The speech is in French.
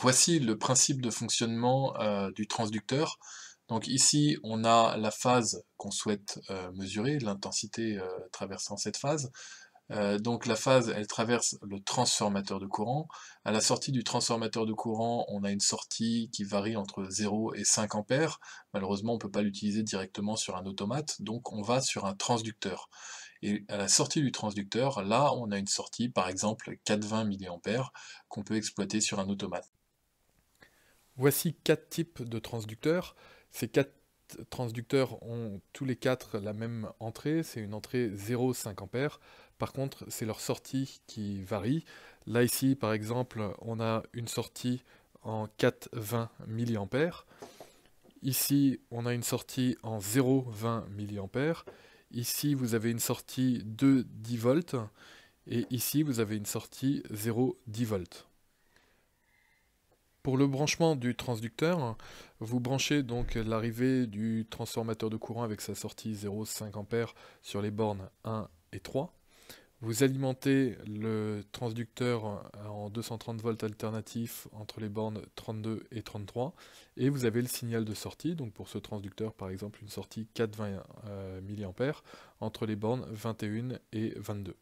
Voici le principe de fonctionnement du transducteur. Donc ici, on a la phase qu'on souhaite mesurer, l'intensité traversant cette phase. Donc la phase, elle traverse le transformateur de courant. À la sortie du transformateur de courant, on a une sortie qui varie entre 0 et 5 ampères. Malheureusement, on ne peut pas l'utiliser directement sur un automate, donc on va sur un transducteur. Et à la sortie du transducteur, là, on a une sortie, par exemple 420 mA, qu'on peut exploiter sur un automate. Voici quatre types de transducteurs. Ces quatre transducteurs ont tous les quatre la même entrée, c'est une entrée 0,5 A. Par contre, c'est leur sortie qui varie. Là, ici, par exemple, on a une sortie en 420 mA. Ici, on a une sortie en 0,20 mA. Ici, vous avez une sortie de 10 volts. Et ici, vous avez une sortie 0,10 volts. Pour le branchement du transducteur, vous branchez donc l'arrivée du transformateur de courant avec sa sortie 0,5 A sur les bornes 1 et 3. Vous alimentez le transducteur en 230 volts alternatifs entre les bornes 32 et 33 et vous avez le signal de sortie, donc pour ce transducteur par exemple une sortie 420 mA entre les bornes 21 et 22.